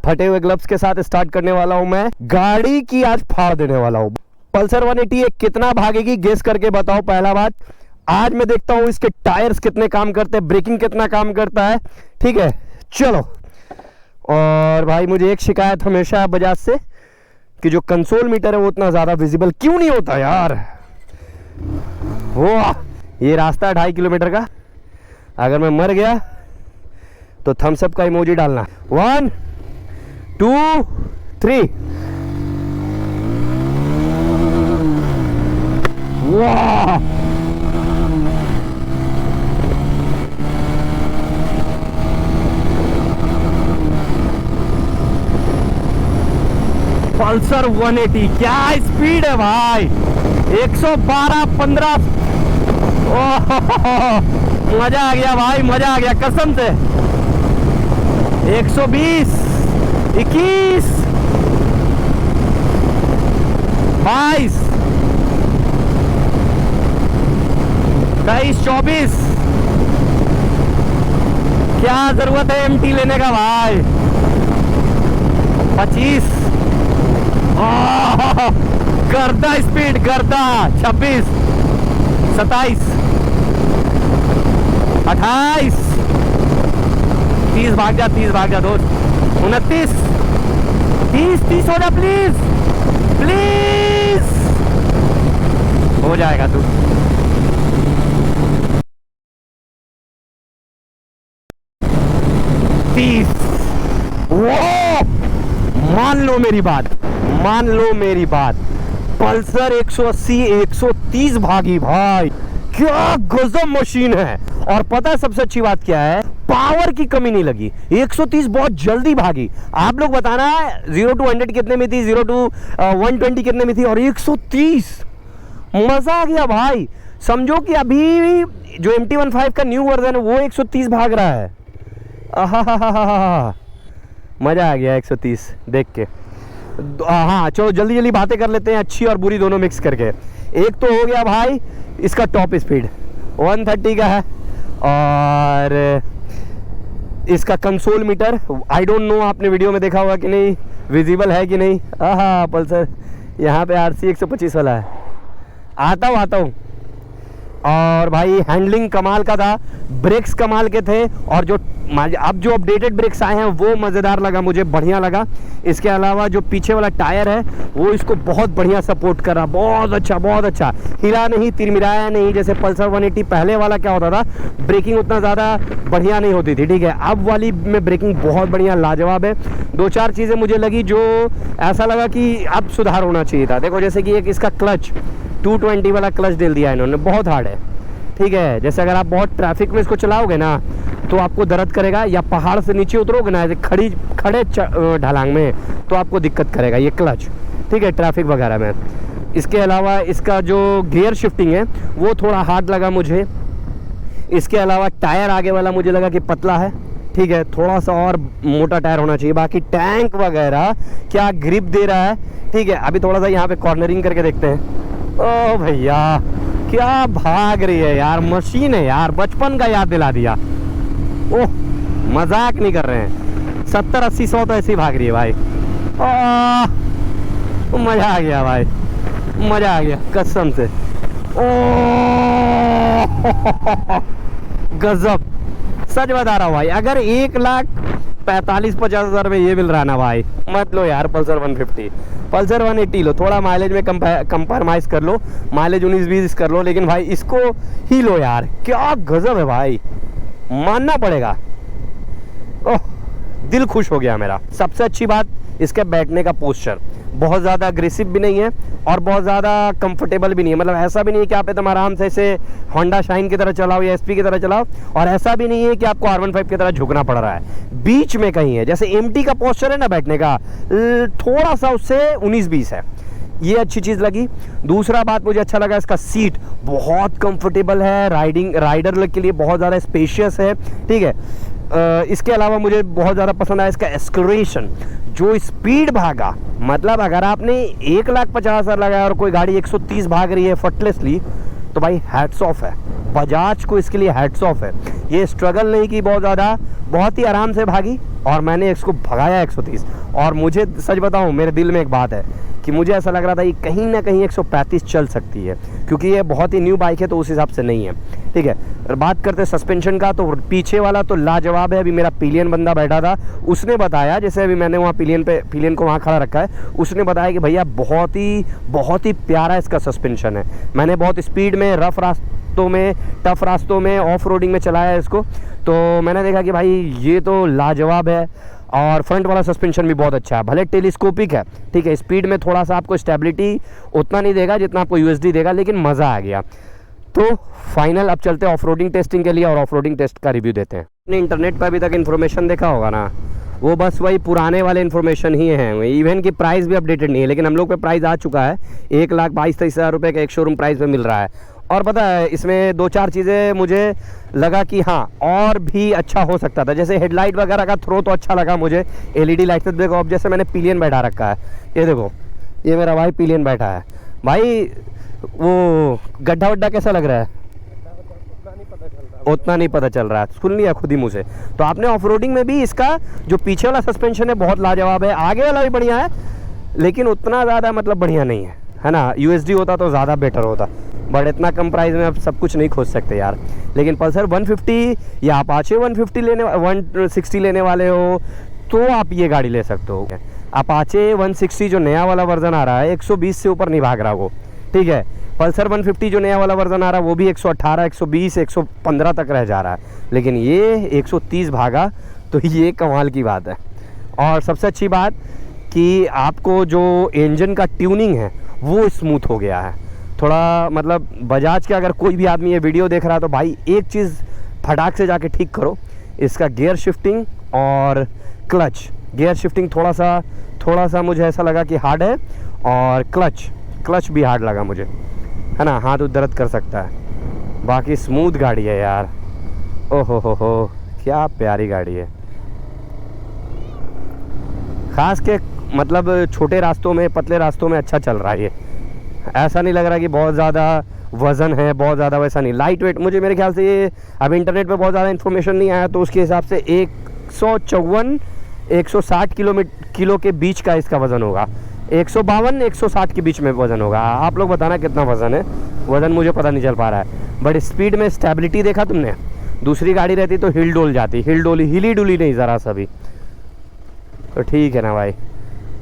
फटे हुए ग्लव्स के साथ स्टार्ट करने वाला हूं मैं। गाड़ी की आज फाड़ देने वाला हूं। पल्सर 180 कितना भागेगी गेस करके बताओ। पहला बात, आज मैं देखता हूं इसके टायर्स कितने काम करते हैं, ब्रेकिंग कितना काम करता है। ठीक है, चलो। और भाई मुझे एक शिकायत हमेशा है बजाज से कि जो कंसोल मीटर है वो उतना ज़्यादा विजिबल क्यों नहीं होता यार। वाह, ये रास्ता है 2.5 किलोमीटर का। अगर मैं मर गया तो थम्स अप का इमोजी डालना। 1 2 3। वाह, पल्सर 180 क्या स्पीड है भाई। 112 15। मजा आ गया भाई, मजा आ गया कसम से। 120 21 22 23 24। क्या जरूरत है एमटी लेने का भाई। 25। गर्दा स्पीड, गर्दा। 26 27 28 30 भाग जा, 30 भाग जा दोस्त। 29 30 हो जा प्लीज, प्लीज। हो जाएगा तू। 30। वो मान लो मेरी बात, मान लो मेरी बात। पल्सर 180 130 भागी भाई, क्या गजब मशीन है। और पता है सबसे अच्छी बात क्या है, पावर की कमी नहीं लगी। 130 बहुत जल्दी भागी। आप लोग बताना 0 to 100 कितने में थी, 0 to 120 कितने में थी, और 130। मजा आ गया भाई। समझो कि अभी जो MT-15 का न्यू वर्जन है वो 130 भाग रहा है। मजा आ गया 130 देख के। हाँ चलो जल्दी जल्दी बातें कर लेते हैं, अच्छी और बुरी दोनों मिक्स करके। एक तो हो गया भाई इसका टॉप स्पीड 130 का है, और इसका console meter I don't know आपने वीडियो में देखा होगा कि नहीं, विजिबल है कि नहीं। हाँ पल्सर यहाँ पे RC 125 वाला है। आता हूँ। और भाई हैंडलिंग कमाल का था, ब्रेक्स कमाल के थे, और जो अब जो अपडेटेड ब्रेक्स आए हैं वो मज़ेदार लगा मुझे, बढ़िया लगा। इसके अलावा जो पीछे वाला टायर है वो इसको बहुत बढ़िया सपोर्ट कर रहा, बहुत अच्छा बहुत अच्छा। हिला नहीं, तिरमिराया नहीं। जैसे पल्सर 180 पहले वाला क्या होता था, ब्रेकिंग उतना ज़्यादा बढ़िया नहीं होती थी। ठीक है, अब वाली में ब्रेकिंग बहुत बढ़िया लाजवाब है। 2-4 चीज़ें मुझे लगी जो ऐसा लगा कि अब सुधार होना चाहिए था। देखो जैसे कि एक इसका क्लच 220 वाला क्लच डाल दिया इन्होंने, बहुत हार्ड है। ठीक है, जैसे अगर आप बहुत ट्रैफिक में इसको चलाओगे ना तो आपको दर्द करेगा, या पहाड़ से नीचे उतरोगे ना ऐसे खड़े ढलांग में तो आपको दिक्कत करेगा ये क्लच। ठीक है, ट्रैफिक वगैरह में। इसके अलावा इसका जो गियर शिफ्टिंग है वो थोड़ा हार्ड लगा मुझे। इसके अलावा टायर आगे वाला मुझे लगा कि पतला है। ठीक है, थोड़ा सा और मोटा टायर होना चाहिए। बाकी टैंक वगैरह क्या ग्रिप दे रहा है। ठीक है, अभी थोड़ा सा यहाँ पे कॉर्नरिंग करके देखते हैं। ओ भैया क्या भाग रही है यार, मशीन है यार, बचपन का याद दिला दिया। ओह मजाक नहीं कर रहे हैं, 70 80 100 तो ऐसे ही भाग रही है भाई। मजा आ गया भाई, मजा आ गया कसम से। ओ गजब, सच बता रहा हूँ भाई। अगर 1,45,000-50,000 में ये मिल रहा ना भाई, मत लो यार पल्सर 150। पल्सर 180 लो, थोड़ा माइलेज में कंप्रोमाइज़ कर लो, माइलेज 19-20 कर लो, लेकिन भाई इसको ही लो यार। क्या गजब है भाई, मानना पड़ेगा। ओह दिल खुश हो गया मेरा। सबसे अच्छी बात इसके बैठने का पोस्चर, बहुत ज़्यादा अग्रेसिव भी नहीं है और बहुत ज़्यादा कंफर्टेबल भी नहीं है। मतलब ऐसा भी नहीं है कि आप एकदम आराम से इसे होंडा शाइन की तरह चलाओ या SP की तरह चलाओ, और ऐसा भी नहीं है कि आपको R15 की तरह झुकना पड़ रहा है। बीच में कहीं है, जैसे MT का पोस्चर है ना बैठने का, थोड़ा सा उससे 19-20 है। ये अच्छी चीज़ लगी। दूसरा बात मुझे अच्छा लगा, इसका सीट बहुत कंफर्टेबल है, राइडर के लिए बहुत ज़्यादा स्पेशियस है। ठीक है, इसके अलावा मुझे बहुत ज़्यादा पसंद आया इसका एक्सेलरेशन, जो स्पीड भागा। मतलब अगर आपने 1,50,000 लगाया और कोई गाड़ी 130 भाग रही है एफर्टलेसली, तो भाई हैट्स ऑफ है, बजाज को इसके लिए हैट्स ऑफ है। ये स्ट्रगल नहीं की बहुत ज़्यादा, बहुत ही आराम से भागी और मैंने इसको भगाया 130। और मुझे सच बताऊं, मेरे दिल में एक बात है कि मुझे ऐसा लग रहा था कि कहीं ना कहीं 135 चल सकती है, क्योंकि ये बहुत ही न्यू बाइक है तो उस हिसाब से नहीं है। ठीक है, और बात करते हैं सस्पेंशन का, तो पीछे वाला तो लाजवाब है। अभी मेरा पिलियन बंदा बैठा था, उसने बताया, जैसे अभी मैंने वहाँ पिलियन को वहाँ खड़ा रखा है, उसने बताया कि भैया बहुत ही प्यारा इसका सस्पेंशन है। मैंने बहुत स्पीड में, रफ रास्तों में, टफ रास्तों में, ऑफ रोडिंग में चलाया है इसको, तो मैंने देखा कि भाई ये तो लाजवाब है। और फ्रंट वाला सस्पेंशन भी बहुत अच्छा है, भले टेलीस्कोपिक है। ठीक है, स्पीड में थोड़ा सा आपको स्टेबिलिटी उतना नहीं देगा जितना आपको यूएसडी देगा, लेकिन मज़ा आ गया। तो फाइनल अब चलते हैं ऑफ रोडिंग टेस्टिंग के लिए और ऑफ रोडिंग टेस्ट का रिव्यू देते हैं। आपने इंटरनेट पर अभी तक इन्फॉर्मेशन देखा होगा ना, वो बस वही पुराने वाले इन्फॉर्मेशन ही हैं। इवन की प्राइस भी अपडेटेड नहीं है, लेकिन हम लोग पे प्राइस आ चुका है। 1,22,23,000 रुपये का एक शोरूम प्राइस पे मिल रहा है। और पता है, इसमें 2-4 चीज़ें मुझे लगा कि हाँ और भी अच्छा हो सकता था। जैसे हेडलाइट वगैरह का थ्रो तो अच्छा लगा मुझे, एलईडी लाइट से। देखो अब जैसे मैंने पिलियन बैठा रखा है, ये देखो, ये मेरा भाई पिलियन बैठा है। भाई वो गड्ढा वड्ढा कैसा लग रहा है? उतना नहीं पता चल रहा है, सुन लिया खुद ही मुझे। तो आपने ऑफ रोडिंग में भी इसका जो पीछे वाला सस्पेंशन है बहुत लाजवाब है, आगे वाला भी बढ़िया है, लेकिन उतना ज़्यादा मतलब बढ़िया नहीं है ना। यूएसडी होता तो ज़्यादा बेटर होता, बट इतना कम प्राइस में आप सब कुछ नहीं खोज सकते यार। लेकिन पल्सर 150 या अपाचे 160 लेने वाले हो तो आप ये गाड़ी ले सकते हो। अपाचे 160 जो नया वाला वर्जन आ रहा है 120 से ऊपर नहीं भाग रहा वो, ठीक है। पल्सर 150 जो नया वाला वर्जन आ रहा है वो भी 118, 120, 115 तक रह जा रहा है, लेकिन ये 130 भागा, तो ये कमाल की बात है। और सबसे अच्छी बात कि आपको जो इंजन का ट्यूनिंग है वो स्मूथ हो गया है थोड़ा। मतलब बजाज के अगर कोई भी आदमी ये वीडियो देख रहा है तो भाई एक चीज़ फटाक से जाके ठीक करो, इसका गियर शिफ्टिंग और क्लच। गियर शिफ्टिंग थोड़ा सा मुझे ऐसा लगा कि हार्ड है, और क्लच भी हार्ड लगा मुझे, है ना, हाथ दर्द कर सकता है। बाकी स्मूथ गाड़ी है यार, ओहो हो क्या प्यारी गाड़ी है। खास के मतलब छोटे रास्तों में, पतले रास्तों में अच्छा चल रहा है ये। ऐसा नहीं लग रहा कि बहुत ज़्यादा वज़न है, बहुत ज़्यादा वैसा नहीं, लाइट वेट। मुझे मेरे ख्याल से ये अब इंटरनेट पे बहुत ज़्यादा इन्फॉर्मेशन नहीं आया, तो उसके हिसाब से 154-160 किलो के बीच का इसका वज़न होगा। 152-160 के बीच में वज़न होगा। आप लोग बताना कितना वज़न है, वज़न मुझे पता नहीं चल पा रहा है। बट स्पीड में स्टेबिलिटी देखा तुमने, दूसरी गाड़ी रहती तो हिल डोल जाती, हिली डुली नहीं ज़रा सा भी। तो ठीक है ना भाई।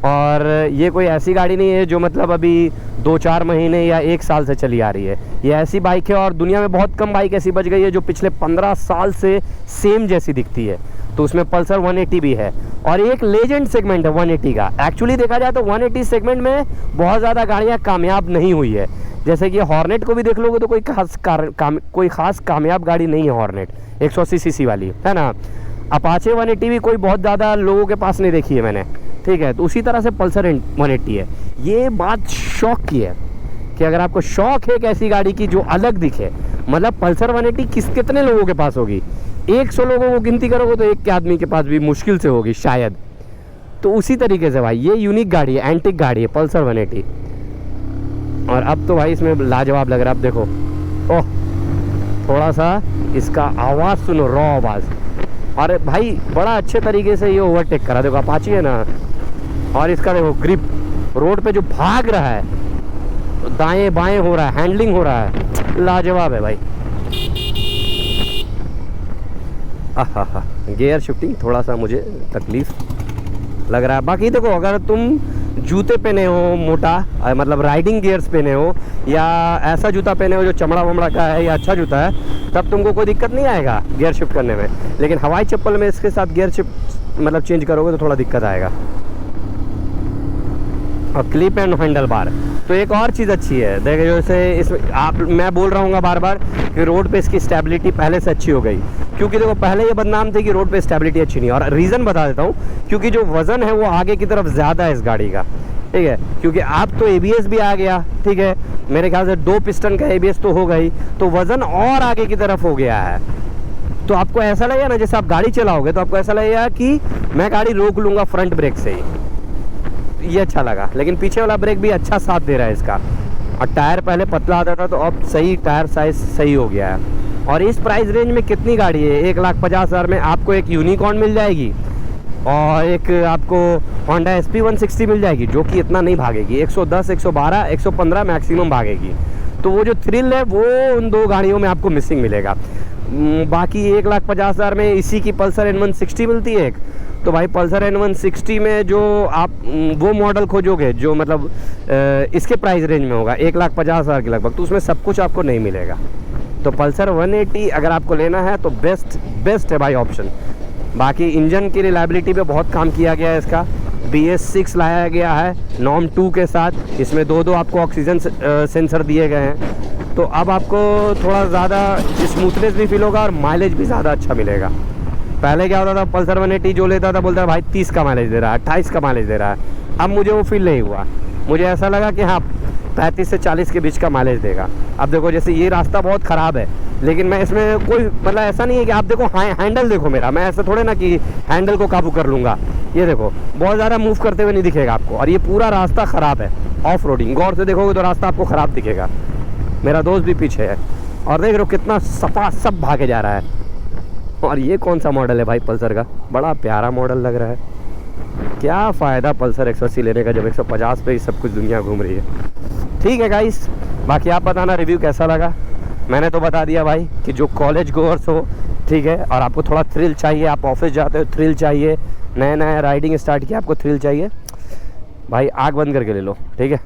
और ये कोई ऐसी गाड़ी नहीं है जो मतलब अभी 2-4 महीने या 1 साल से चली आ रही है। ये ऐसी बाइक है, और दुनिया में बहुत कम बाइक ऐसी बच गई है जो पिछले 15 साल से सेम जैसी दिखती है। तो उसमें पल्सर 180 भी है, और एक लेजेंड सेगमेंट है 180 का। एक्चुअली देखा जाए तो 180 सेगमेंट में बहुत ज़्यादा गाड़ियाँ कामयाब नहीं हुई है। जैसे कि हॉर्नेट को भी देख लोगे तो कोई खास कामयाब गाड़ी नहीं है हॉर्नेट, 180 सीसी वाली, है ना। अपाचे 180 भी कोई बहुत ज़्यादा लोगों के पास नहीं देखी है मैंने, ठीक है। तो उसी तरह से पल्सर 180 है। ये बात शौक की है कि अगर आपको शौक है एक ऐसी गाड़ी की जो अलग दिखे, मतलब पल्सर 180 कितने लोगों के पास होगी? 100 लोगों को गिनती करोगे तो एक के आदमी के पास भी मुश्किल से होगी शायद। तो उसी तरीके से भाई ये यूनिक गाड़ी है, एंटिक गाड़ी है पल्सर 180। और अब तो भाई इसमें लाजवाब लग रहा है। अब देखो, ओह थोड़ा सा इसका आवाज़ सुनो, रॉ आवाज़। अरे भाई बड़ा अच्छे तरीके से ये ओवरटेक करा। देखो अपाची है ना, और इसका देखो ग्रिप, रोड पे जो भाग रहा है, दाएं बाएं हो रहा है, हैंडलिंग हो रहा है, लाजवाब है भाई। आहा, गियर शिफ्टिंग थोड़ा सा मुझे तकलीफ लग रहा है। बाकी देखो अगर तुम जूते पहने हो मोटा, मतलब राइडिंग गियर्स पहने हो, या ऐसा जूता पहने हो जो चमड़ा वमड़ा का है या अच्छा जूता है, तब तुमको कोई दिक्कत नहीं आएगा गियर शिफ्ट करने में। लेकिन हवाई चप्पल में इसके साथ गियर शिफ्ट मतलब चेंज करोगे तो थोड़ा दिक्कत आएगा। और क्लिप एंड हैंडल बार, तो एक और चीज़ अच्छी है देखिए, जैसे इसमें मैं बोल रहा हूँ बार बार कि रोड पे इसकी स्टेबिलिटी पहले से अच्छी हो गई। क्योंकि देखो पहले ये बदनाम थे कि रोड पे स्टेबिलिटी अच्छी नहीं है, और रीज़न बता देता हूँ, क्योंकि जो वज़न है वो आगे की तरफ ज़्यादा है इस गाड़ी का, ठीक है। क्योंकि अब तो ABS भी आ गया, ठीक है, मेरे ख्याल से 2 पिस्टन का ABS तो हो गई, तो वज़न और आगे की तरफ हो गया है। तो आपको ऐसा लगेगा ना, जैसे आप गाड़ी चलाओगे तो आपको ऐसा लगेगा कि मैं गाड़ी रोक लूँगा फ्रंट ब्रेक से ही, ये अच्छा लगा। लेकिन पीछे वाला ब्रेक भी अच्छा साथ दे रहा है इसका। और टायर पहले पतला आता था, तो अब सही टायर साइज सही हो गया है। और इस प्राइस रेंज में कितनी गाड़ी है, 1,50,000 में आपको एक यूनिकॉर्न मिल जाएगी और एक आपको Honda SP 160 मिल जाएगी, जो कि इतना नहीं भागेगी, 110, 112, 115 मैक्सिमम भागेगी। तो वो जो थ्रिल है वो उन दो गाड़ियों में आपको मिसिंग मिलेगा। बाकी 1,50,000 में इसी की पल्सर N160 मिलती है एक। तो भाई पल्सर N160 में जो आप वो मॉडल खोजोगे जो मतलब इसके प्राइस रेंज में होगा 1,50,000 के लगभग, तो उसमें सब कुछ आपको नहीं मिलेगा। तो पल्सर 180 अगर आपको लेना है तो बेस्ट है भाई ऑप्शन। बाकी इंजन की रिलायबिलिटी पे बहुत काम किया गया है इसका। BS6 लाया गया है नॉर्म 2 के साथ, इसमें दो आपको ऑक्सीजन सेंसर दिए गए हैं। तो अब आपको थोड़ा ज़्यादा स्मूथनेस भी फील होगा और माइलेज भी ज़्यादा अच्छा मिलेगा। पहले क्या होता था, पल्सर 180 जो लेता था बोलता था भाई 30 का माइलेज दे रहा है, 28 का माइलेज दे रहा है। अब मुझे वो फील नहीं हुआ, मुझे ऐसा लगा कि हाँ 35 से 40 के बीच का माइलेज देगा। अब देखो जैसे ये रास्ता बहुत ख़राब है, लेकिन मैं इसमें कोई मतलब ऐसा नहीं है कि आप देखो हैंडल देखो मेरा, मैं ऐसा थोड़े ना कि हैंडल को काबू कर लूँगा। ये देखो बहुत ज़्यादा मूव करते हुए नहीं दिखेगा आपको, और ये पूरा रास्ता ख़राब है ऑफ रोडिंग, गौर से देखोगे तो रास्ता आपको ख़राब दिखेगा। मेरा दोस्त भी पीछे है और देख रहे हो कितना सफा सब भागे जा रहा है। और ये कौन सा मॉडल है भाई पल्सर का, बड़ा प्यारा मॉडल लग रहा है। क्या फ़ायदा पल्सर 180 लेने का जब 150 पे ही सब कुछ दुनिया घूम रही है। ठीक है गाइस, बाकी आप बताना रिव्यू कैसा लगा। मैंने तो बता दिया भाई कि जो कॉलेज गोअर्स हो, ठीक है, और आपको थोड़ा थ्रिल चाहिए, आप ऑफिस जाते हो थ्रिल चाहिए, नया नया राइडिंग स्टार्ट किया आपको थ्रिल चाहिए, भाई आँख बंद करके ले लो, ठीक है।